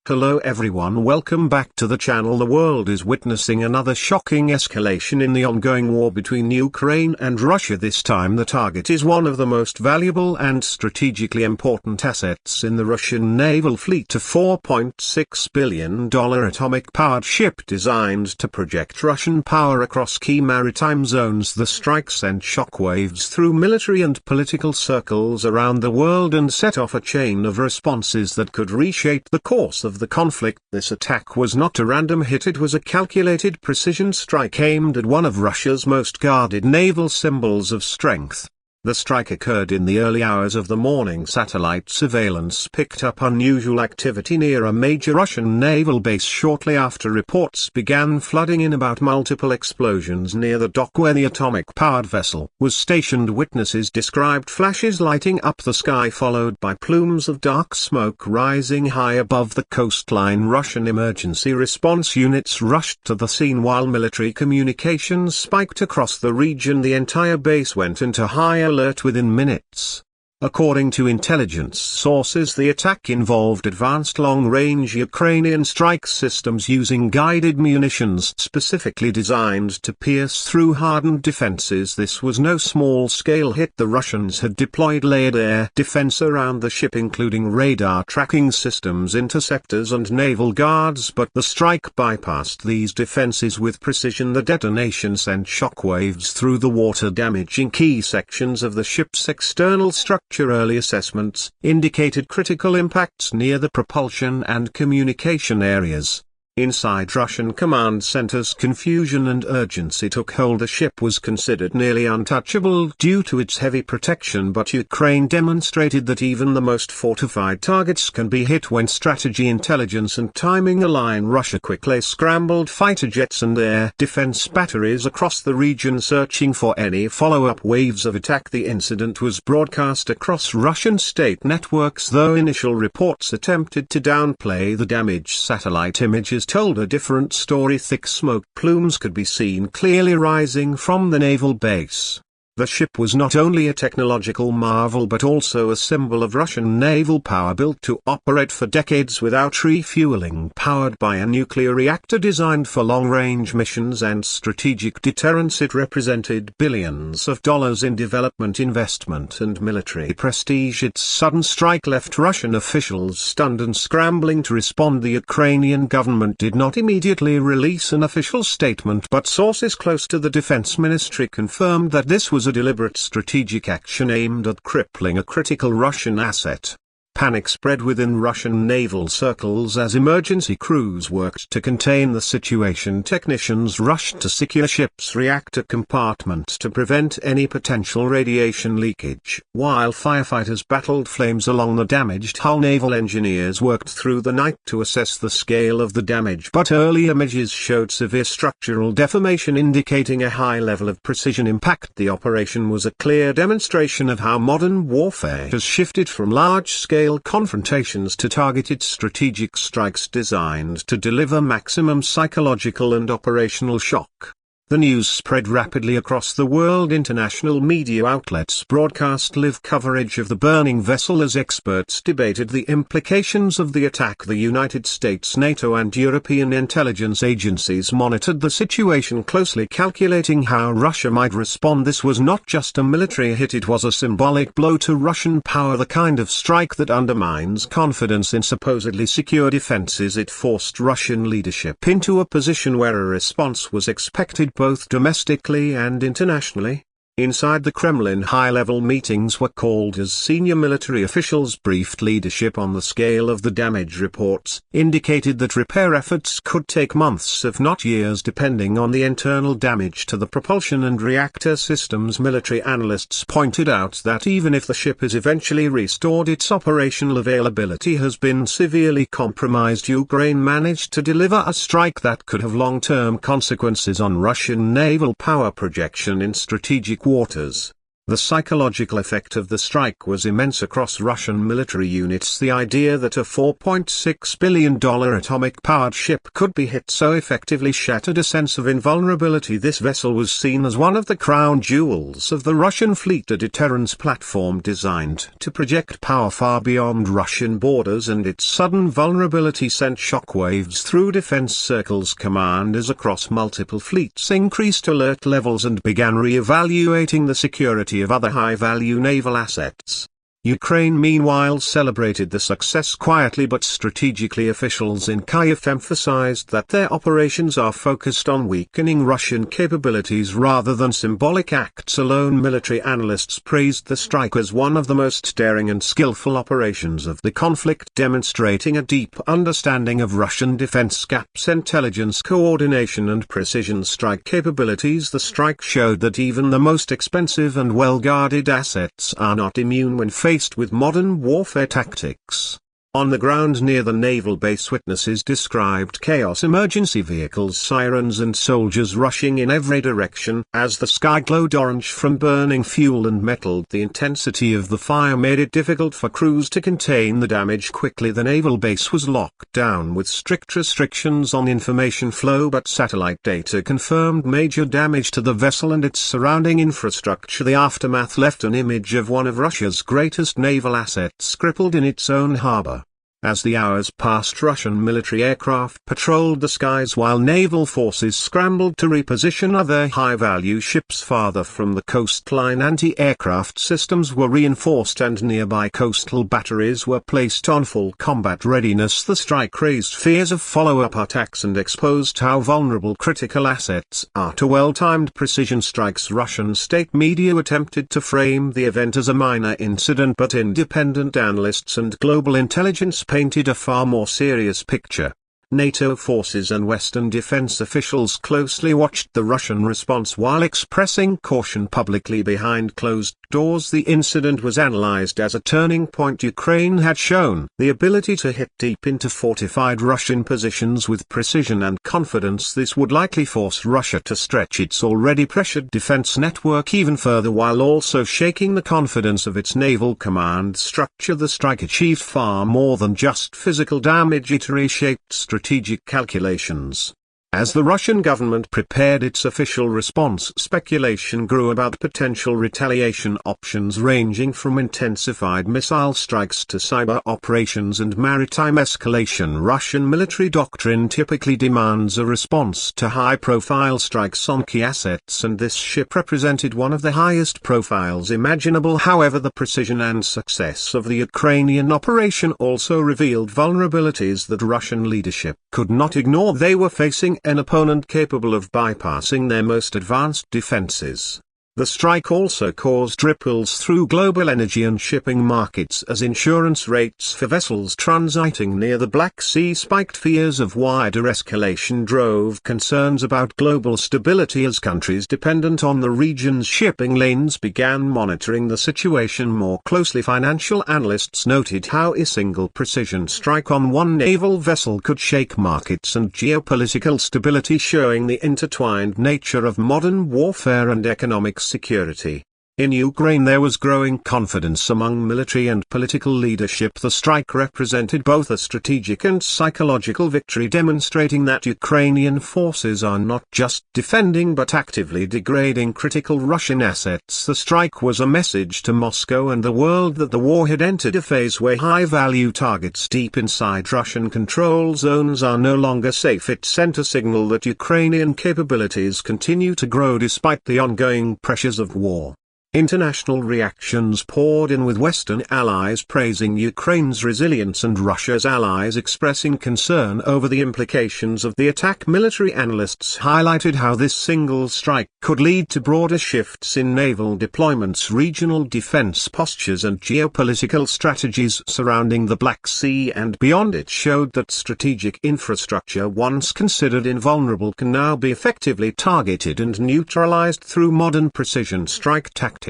Hello everyone, welcome back to the channel. The world is witnessing another shocking escalation in the ongoing war between Ukraine and Russia. This time the target is one of the most valuable and strategically important assets in the Russian naval fleet, a $4.6 billion atomic-powered ship designed to project Russian power across key maritime zones. The strike sent shockwaves through military and political circles around the world and set off a chain of responses that could reshape the course of the conflict. This attack was not a random hit, it was a calculated precision strike aimed at one of Russia's most guarded naval symbols of strength. The strike occurred in the early hours of the morning. Satellite surveillance picked up unusual activity near a major Russian naval base shortly after reports began flooding in about multiple explosions near the dock where the atomic-powered vessel was stationed. Witnesses described flashes lighting up the sky followed by plumes of dark smoke rising high above the coastline. Russian emergency response units rushed to the scene while military communications spiked across the region. The entire base went into high alert within minutes. According to intelligence sources, the attack involved advanced long-range Ukrainian strike systems using guided munitions specifically designed to pierce through hardened defenses. This was no small-scale hit. The Russians had deployed layered air defense around the ship, including radar tracking systems, interceptors and naval guards, but the strike bypassed these defenses with precision. The detonation sent shockwaves through the water, damaging key sections of the ship's external structure. Early assessments indicated critical impacts near the propulsion and communication areas. Inside Russian command centers, confusion and urgency took hold. The ship was considered nearly untouchable due to its heavy protection, but Ukraine demonstrated that even the most fortified targets can be hit when strategy, intelligence and timing align. Russia quickly scrambled fighter jets and air defense batteries across the region, searching for any follow-up waves of attack. The incident was broadcast across Russian state networks, though initial reports attempted to downplay the damage. Satellite images told a different story. Thick smoke plumes could be seen clearly rising from the naval base. The ship was not only a technological marvel but also a symbol of Russian naval power, built to operate for decades without refueling, powered by a nuclear reactor designed for long-range missions and strategic deterrence. It represented billions of dollars in development investment and military prestige. Its sudden strike left Russian officials stunned and scrambling to respond. The Ukrainian government did not immediately release an official statement, but sources close to the defense ministry confirmed that this was a deliberate strategic action aimed at crippling a critical Russian asset. Panic spread within Russian naval circles as emergency crews worked to contain the situation. Technicians rushed to secure ship's reactor compartment to prevent any potential radiation leakage, while firefighters battled flames along the damaged hull. Naval engineers worked through the night to assess the scale of the damage, but early images showed severe structural deformation, indicating a high level of precision impact. The operation was a clear demonstration of how modern warfare has shifted from large-scale confrontations to targeted strategic strikes designed to deliver maximum psychological and operational shock. The news spread rapidly across the world. International media outlets broadcast live coverage of the burning vessel as experts debated the implications of the attack. The United States, NATO and European intelligence agencies monitored the situation closely, calculating how Russia might respond. This was not just a military hit, it was a symbolic blow to Russian power, the kind of strike that undermines confidence in supposedly secure defenses. It forced Russian leadership into a position where a response was expected both domestically and internationally. Inside the Kremlin, high-level meetings were called as senior military officials briefed leadership on the scale of the damage. Reports indicated that repair efforts could take months if not years, depending on the internal damage to the propulsion and reactor systems. Military analysts pointed out that even if the ship is eventually restored, its operational availability has been severely compromised. Ukraine managed to deliver a strike that could have long-term consequences on Russian naval power projection in strategic waters. The psychological effect of the strike was immense across Russian military units. The idea that a $4.6 billion atomic-powered ship could be hit so effectively shattered a sense of invulnerability. This vessel was seen as one of the crown jewels of the Russian fleet, a deterrence platform designed to project power far beyond Russian borders, and its sudden vulnerability sent shockwaves through defense circles. Commanders across multiple fleets increased alert levels and began re-evaluating the security of other high-value naval assets. Ukraine meanwhile celebrated the success quietly but strategically. Officials in Kyiv emphasized that their operations are focused on weakening Russian capabilities rather than symbolic acts alone. Military analysts praised the strike as one of the most daring and skillful operations of the conflict, demonstrating a deep understanding of Russian defense gaps, intelligence coordination and precision strike capabilities. The strike showed that even the most expensive and well-guarded assets are not immune when faced with modern warfare tactics. On the ground near the naval base, witnesses described chaos: emergency vehicles, sirens and soldiers rushing in every direction. As the sky glowed orange from burning fuel and metal, the intensity of the fire made it difficult for crews to contain the damage quickly. The naval base was locked down with strict restrictions on information flow, but satellite data confirmed major damage to the vessel and its surrounding infrastructure. The aftermath left an image of one of Russia's greatest naval assets crippled in its own harbor. As the hours passed, Russian military aircraft patrolled the skies while naval forces scrambled to reposition other high-value ships farther from the coastline. Anti-aircraft systems were reinforced and nearby coastal batteries were placed on full combat readiness. The strike raised fears of follow-up attacks and exposed how vulnerable critical assets are to well-timed precision strikes. Russian state media attempted to frame the event as a minor incident, but independent analysts and global intelligence painted a far more serious picture. NATO forces and Western defense officials closely watched the Russian response while expressing caution publicly behind closed doors. The incident was analyzed as a turning point. Ukraine had shown the ability to hit deep into fortified Russian positions with precision and confidence. This would likely force Russia to stretch its already pressured defense network even further while also shaking the confidence of its naval command structure. The strike achieved far more than just physical damage. It reshaped strategic calculations. As the Russian government prepared its official response, speculation grew about potential retaliation options ranging from intensified missile strikes to cyber operations and maritime escalation. Russian military doctrine typically demands a response to high-profile strikes on key assets, and this ship represented one of the highest profiles imaginable. However, the precision and success of the Ukrainian operation also revealed vulnerabilities that Russian leadership could not ignore. They were facing an opponent capable of bypassing their most advanced defenses. The strike also caused ripples through global energy and shipping markets as insurance rates for vessels transiting near the Black Sea spiked. Fears of wider escalation drove concerns about global stability as countries dependent on the region's shipping lanes began monitoring the situation more closely. Financial analysts noted how a single precision strike on one naval vessel could shake markets and geopolitical stability, showing the intertwined nature of modern warfare and economic security. In Ukraine there was growing confidence among military and political leadership. The strike represented both a strategic and psychological victory, demonstrating that Ukrainian forces are not just defending but actively degrading critical Russian assets. The strike was a message to Moscow and the world that the war had entered a phase where high-value targets deep inside Russian control zones are no longer safe. It sent a signal that Ukrainian capabilities continue to grow despite the ongoing pressures of war. International reactions poured in, with Western allies praising Ukraine's resilience and Russia's allies expressing concern over the implications of the attack. Military analysts highlighted how this single strike could lead to broader shifts in naval deployments, regional defense postures and geopolitical strategies surrounding the Black Sea and beyond. It showed that strategic infrastructure once considered invulnerable can now be effectively targeted and neutralized through modern precision strike tactics.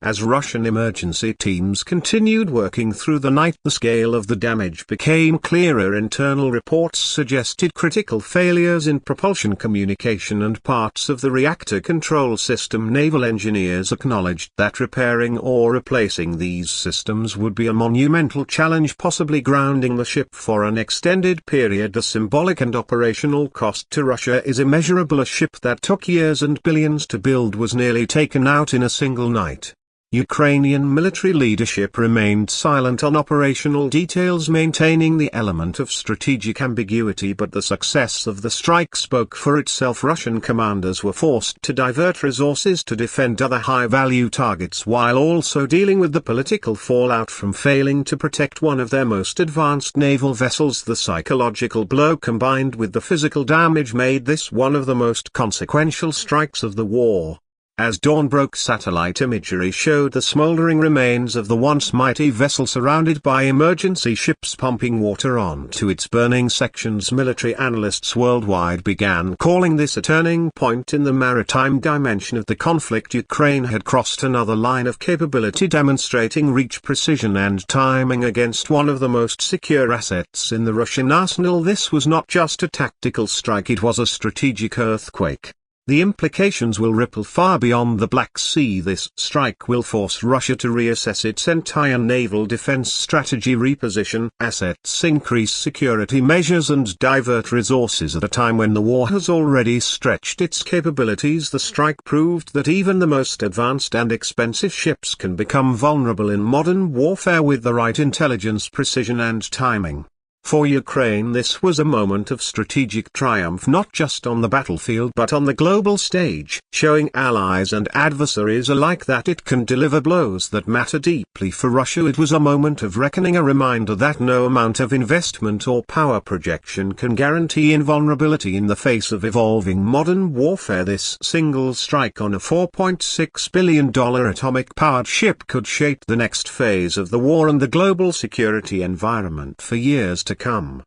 As Russian emergency teams continued working through the night, the scale of the damage became clearer. Internal reports suggested critical failures in propulsion, communication and parts of the reactor control system. Naval engineers acknowledged that repairing or replacing these systems would be a monumental challenge, possibly grounding the ship for an extended period. The symbolic and operational cost to Russia is immeasurable. A ship that took years and billions to build was nearly taken out in a single night. Ukrainian military leadership remained silent on operational details, maintaining the element of strategic ambiguity, but the success of the strike spoke for itself. Russian commanders were forced to divert resources to defend other high-value targets while also dealing with the political fallout from failing to protect one of their most advanced naval vessels. The psychological blow combined with the physical damage made this one of the most consequential strikes of the war. As dawn broke, satellite imagery showed the smoldering remains of the once mighty vessel surrounded by emergency ships pumping water onto its burning sections. Military analysts worldwide began calling this a turning point in the maritime dimension of the conflict. Ukraine had crossed another line of capability, demonstrating reach, precision and timing against one of the most secure assets in the Russian arsenal. This was not just a tactical strike, it was a strategic earthquake. The implications will ripple far beyond the Black Sea. This strike will force Russia to reassess its entire naval defense strategy, reposition assets, increase security measures and divert resources at a time when the war has already stretched its capabilities. The strike proved that even the most advanced and expensive ships can become vulnerable in modern warfare with the right intelligence, precision and timing. For Ukraine, this was a moment of strategic triumph, not just on the battlefield but on the global stage, showing allies and adversaries alike that it can deliver blows that matter deeply. For Russia, it was a moment of reckoning, a reminder that no amount of investment or power projection can guarantee invulnerability in the face of evolving modern warfare. This single strike on a $4.6 billion atomic-powered ship could shape the next phase of the war and the global security environment for years to come.